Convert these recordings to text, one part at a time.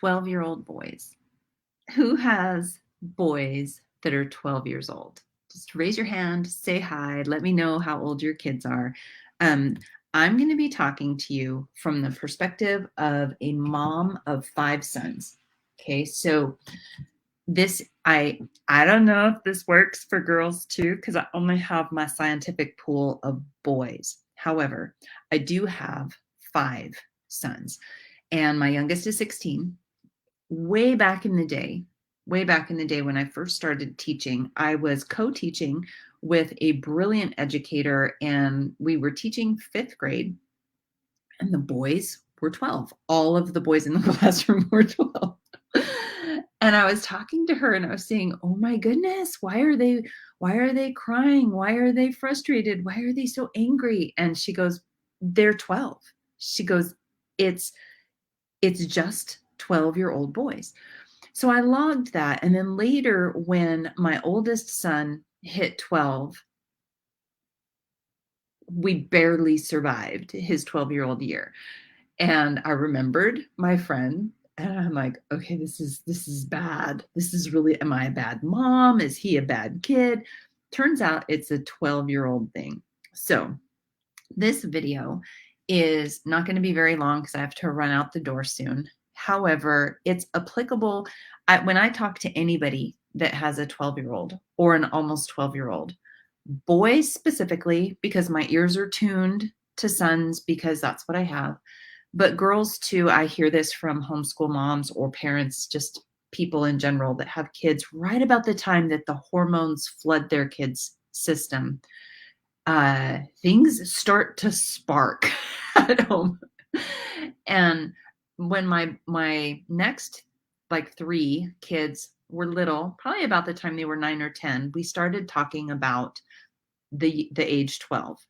12-year-old boys. Who has boys that are 12 years old? Just raise your hand, say hi, let me know how old your kids are. Um, I'm going to be talking to you from the perspective of a mom of 5 sons. Okay, so this I don't know if this works for girls too, because I only have my scientific pool of boys. However, I do have 5 sons, and my youngest is 16. Way back in the day, when I first started teaching, I was co-teaching with a brilliant educator, and we were teaching 5th grade, and the boys were 12. All of the boys in the classroom were 12. And I was talking to her and I was saying, "Oh my goodness, why are they crying? Why are they frustrated? Why are they so angry?" And she goes, "They're 12." She goes, "It's just 12-year-old boys." So I logged that. And then later, when my oldest son hit 12, we barely survived his 12-year-old year. And I remembered my friend, and I'm like, okay, this is bad. This is really, am I a bad mom? Is he a bad kid? Turns out it's a 12-year-old thing. So this video is not going to be very long because I have to run out the door soon. However, it's applicable when I talk to anybody that has a 12-year-old or an almost 12-year-old, boys specifically, because my ears are tuned to sons because that's what I have. But girls too, I hear this from homeschool moms or parents, just people in general that have kids right about the time that the hormones flood their kids' system. Things start to spark at home. And when my next like 3 kids were little, probably about the time they were 9 or 10, we started talking about the age 12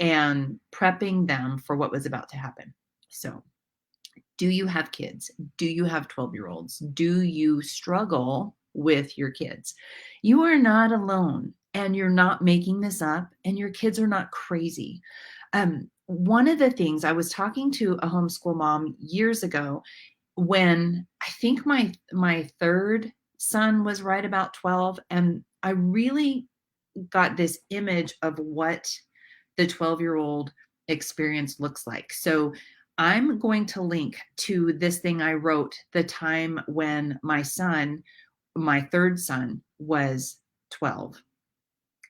and prepping them for what was about to happen. So, do you have kids? Do you have 12-year-olds? Do you struggle with your kids? You are not alone, and you're not making this up, and your kids are not crazy. One of the things, I was talking to a homeschool mom years ago when I think my 3rd son was right about 12, and I really got this image of what the 12-year-old experience looks like. So I'm going to link to this thing I wrote the time when my 3rd son, was 12.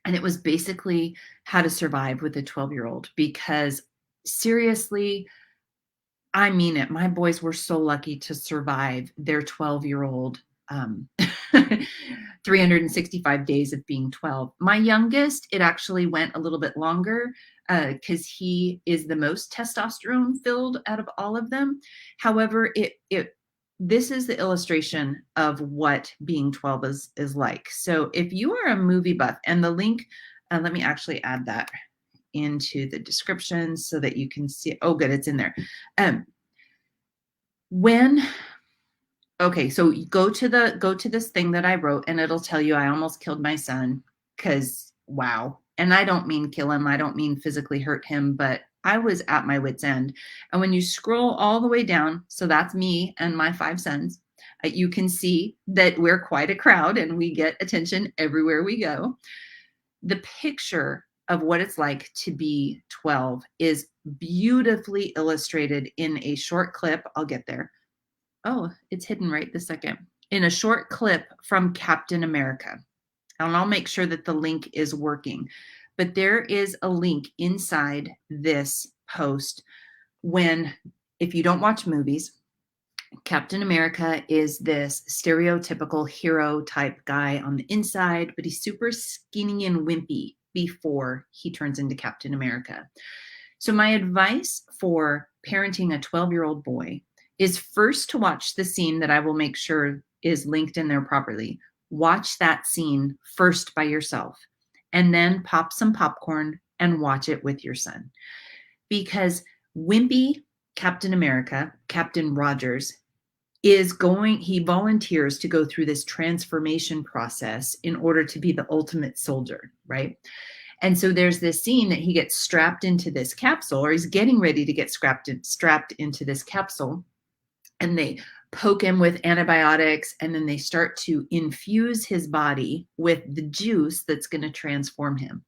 And it was basically how to survive with a 12-year-old, because seriously, I mean it. My boys were so lucky to survive their 12-year-old 365 days of being 12. My youngest, it actually went a little bit longer because he is the most testosterone filled out of all of them. However, this is the illustration of what being 12 is like. So if you are a movie buff, and the link, let me actually add that into the description so that you can see. Oh, good, it's in there. Okay, so you go to this thing that I wrote, and it'll tell you I almost killed my son, because wow. And I don't mean kill him, I don't mean physically hurt him, but I was at my wit's end. And when you scroll all the way down, so that's me and my 5 sons, you can see that we're quite a crowd and we get attention everywhere we go. The picture of what it's like to be 12 is beautifully illustrated in a short clip. I'll get there. Oh, it's hidden right this second. In a short clip from Captain America. And I'll make sure that the link is working. But there is a link inside this post if you don't watch movies, Captain America is this stereotypical hero type guy on the inside, but he's super skinny and wimpy before he turns into Captain America. So my advice for parenting a 12-year-old boy is first to watch the scene that I will make sure is linked in there properly. Watch that scene first by yourself, and then pop some popcorn and watch it with your son. Because wimpy Captain America, Captain Rogers, he volunteers to go through this transformation process in order to be the ultimate soldier, right? And so there's this scene that he gets strapped into this capsule, or he's getting ready to get strapped into this capsule. and they poke him with antibiotics, and then they start to infuse his body with the juice that's going to transform him.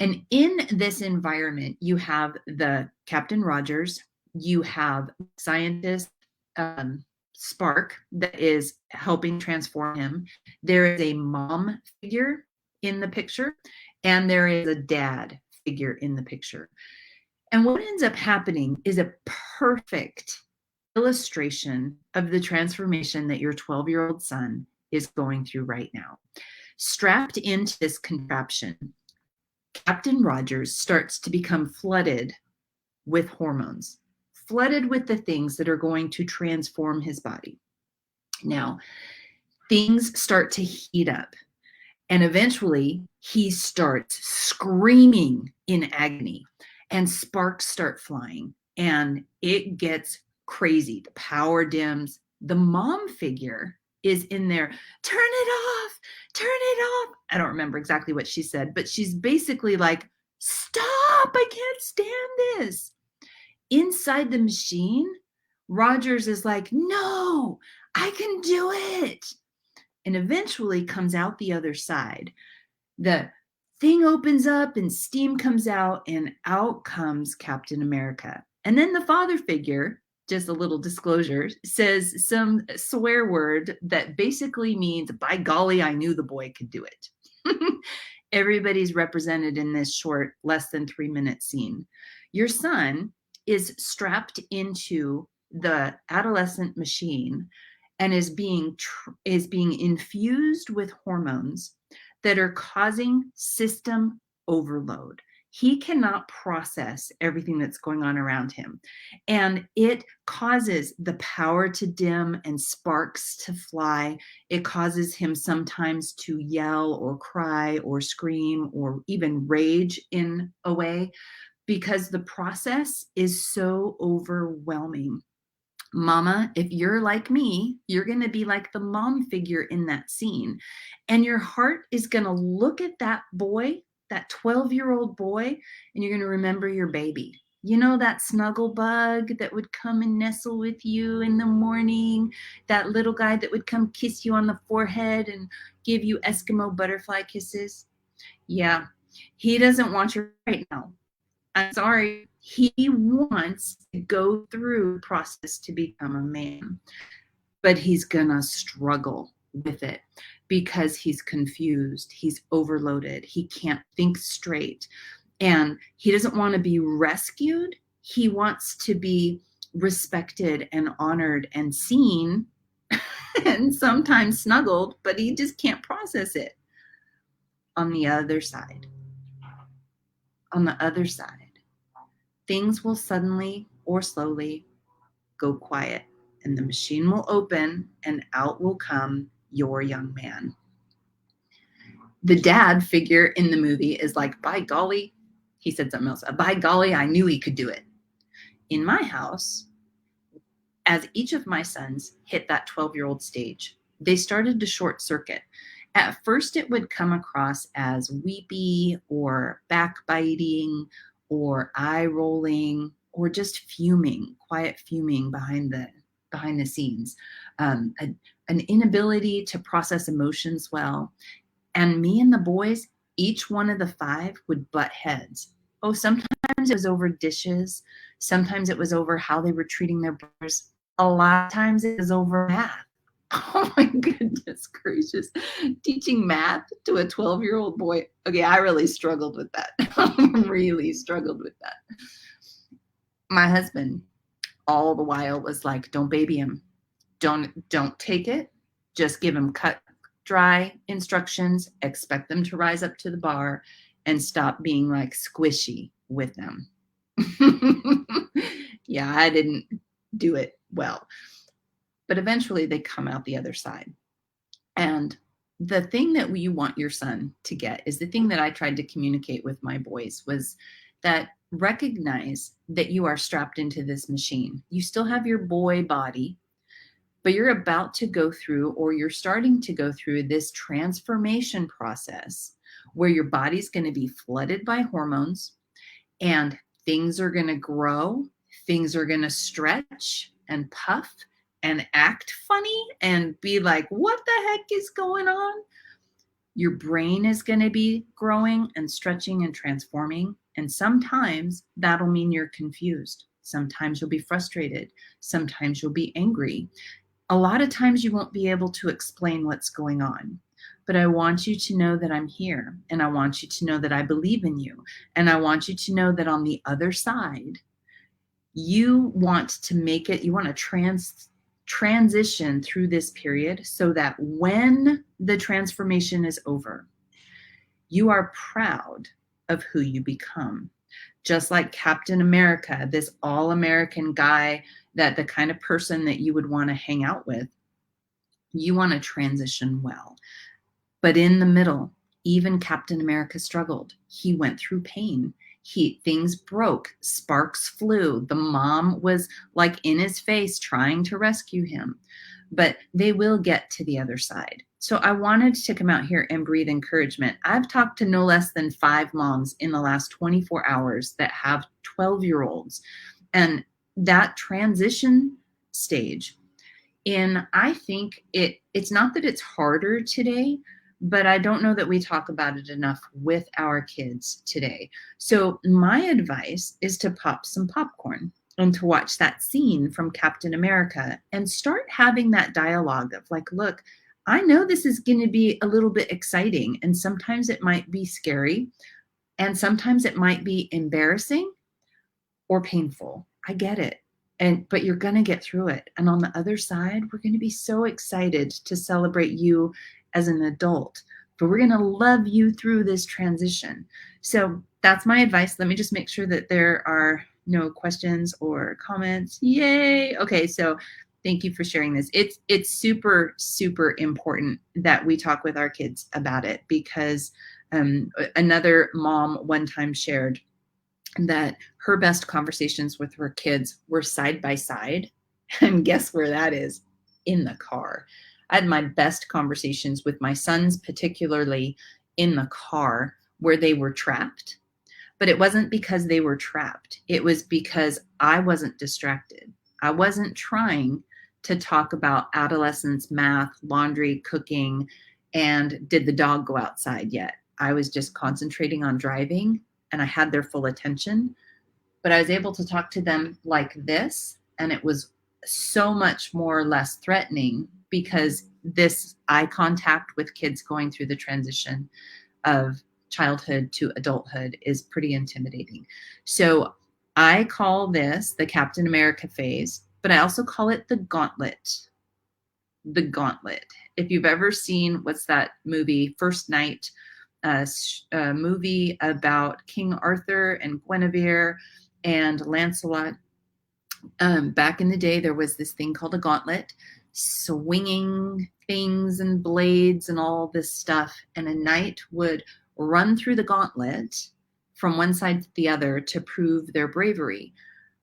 And in this environment, you have the Captain Rogers, you have scientist Spark that is helping transform him. There is a mom figure in the picture, and there is a dad figure in the picture. And what ends up happening is a perfect illustration of the transformation that your 12-year-old son is going through right now. Strapped into this contraption, Captain Rogers starts to become flooded with hormones, flooded with the things that are going to transform his body. Now, things start to heat up, and eventually he starts screaming in agony, and sparks start flying, and it gets crazy. The power dims. The mom figure is in there. Turn it off. Turn it off. I don't remember exactly what she said, but she's basically like, stop. I can't stand this. Inside the machine, Rogers is like, no, I can do it. And eventually comes out the other side. The thing opens up and steam comes out, and out comes Captain America. And then the father figure, just a little disclosure, says some swear word that basically means, by golly, I knew the boy could do it. Everybody's represented in this short, less than 3-minute scene. Your son is strapped into the adolescent machine and is being infused with hormones that are causing system overload. He cannot process everything that's going on around him. And it causes the power to dim and sparks to fly. It causes him sometimes to yell or cry or scream or even rage in a way, because the process is so overwhelming. Mama, if you're like me, you're going to be like the mom figure in that scene. And your heart is going to look at that boy, that 12-year-old boy, and you're going to remember your baby. You know, that snuggle bug that would come and nestle with you in the morning, that little guy that would come kiss you on the forehead and give you Eskimo butterfly kisses? Yeah, he doesn't want you right now. I'm sorry, he wants to go through the process to become a man, but he's gonna struggle with it because he's confused, he's overloaded, he can't think straight, and he doesn't want to be rescued. He wants to be respected and honored and seen and sometimes snuggled, but he just can't process it. On the other side, things will suddenly or slowly go quiet, and the machine will open, and out will come your young man. The dad figure in the movie is like, by golly, he said something else. By golly, I knew he could do it. In my house, as each of my sons hit that 12-year-old stage, they started to short circuit. At first, it would come across as weepy or backbiting or eye rolling or just fuming, quiet fuming behind the scenes, an inability to process emotions well. And me and the boys, each one of the 5 would butt heads. Oh, sometimes it was over dishes. Sometimes it was over how they were treating their brothers. A lot of times it was over math. Oh my goodness gracious. Teaching math to a 12-year-old boy. Okay, I really struggled with that. Really struggled with that. My husband all the while was like, don't baby him. Don't take it. Just give him cut, dry instructions. Expect them to rise up to the bar and stop being like squishy with them. Yeah, I didn't do it well. But eventually they come out the other side. And the thing that you want your son to get is the thing that I tried to communicate with my boys, was that recognize that you are strapped into this machine. You still have your boy body, but you're about to go through, or you're starting to go through, this transformation process where your body's going to be flooded by hormones, and things are going to grow, things are going to stretch, and puff and act funny and be like, what the heck is going on? Your brain is going to be growing and stretching and transforming. And sometimes that'll mean you're confused. Sometimes you'll be frustrated. Sometimes you'll be angry. A lot of times you won't be able to explain what's going on. But I want you to know that I'm here. And I want you to know that I believe in you. And I want you to know that on the other side, you want to make it, you want to transition through this period so that when the transformation is over, you are proud of who you become. Just like Captain America, this all-American guy, that the kind of person that you would want to hang out with, you want to transition well. But in the middle, even Captain America struggled. He went through pain. Things broke, sparks flew. The mom was like in his face trying to rescue him, but they will get to the other side. So I wanted to come out here and breathe encouragement. I've talked to no less than 5 moms in the last 24 hours that have 12-year-olds, and that transition stage. And I think it's not that it's harder today, but I don't know that we talk about it enough with our kids today. So my advice is to pop some popcorn and to watch that scene from Captain America and start having that dialogue of like, look, I know this is going to be a little bit exciting, and sometimes it might be scary, and sometimes it might be embarrassing or painful. I get it. But you're going to get through it. And on the other side, we're going to be so excited to celebrate you as an adult, but we're going to love you through this transition. So that's my advice. Let me just make sure that there are no questions or comments. Yay. Okay. So thank you for sharing this. It's super, super important that we talk with our kids about it, because another mom one time shared that her best conversations with her kids were side by side. And guess where that is? In the car. I had my best conversations with my sons, particularly in the car where they were trapped. But it wasn't because they were trapped. It was because I wasn't distracted. I wasn't trying to talk about adolescence, math, laundry, cooking, and did the dog go outside yet? I was just concentrating on driving, and I had their full attention. But I was able to talk to them like this, and it was so much more less threatening, because this eye contact with kids going through the transition of childhood to adulthood is pretty intimidating. So I call this the Captain America phase, but I also call it the gauntlet. The gauntlet. If you've ever seen, what's that movie, First Night, a movie about King Arthur and Guinevere and Lancelot. Back in the day, there was this thing called a gauntlet, swinging things and blades and all this stuff. And a knight would run through the gauntlet from one side to the other to prove their bravery.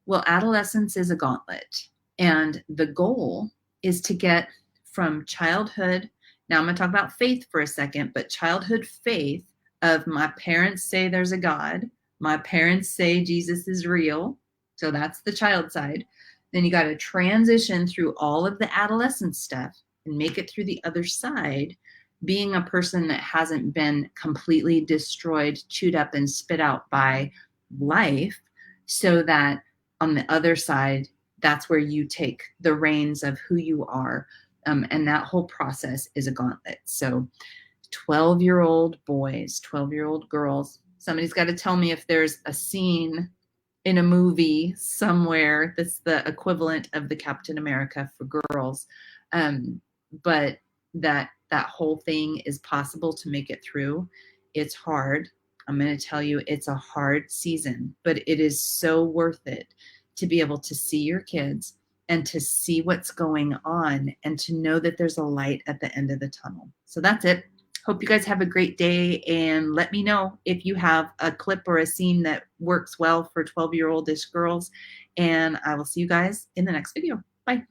Well, adolescence is a gauntlet. And the goal is to get from childhood. Now I'm going to talk about faith for a second, but childhood faith of my parents say there's a God. My parents say Jesus is real. So that's the child side. Then you got to transition through all of the adolescent stuff and make it through the other side, being a person that hasn't been completely destroyed, chewed up, and spit out by life, so that on the other side, that's where you take the reins of who you are. And that whole process is a gauntlet. So 12-year-old boys, 12-year-old girls, somebody's got to tell me if there's a scene in a movie somewhere that's the equivalent of the Captain America for girls. But that whole thing is possible to make it through. It's hard. I'm going to tell you, it's a hard season, but it is so worth it to be able to see your kids and to see what's going on and to know that there's a light at the end of the tunnel. So that's it. Hope you guys have a great day, and let me know if you have a clip or a scene that works well for 12-year-oldish girls, and I will see you guys in the next video. Bye.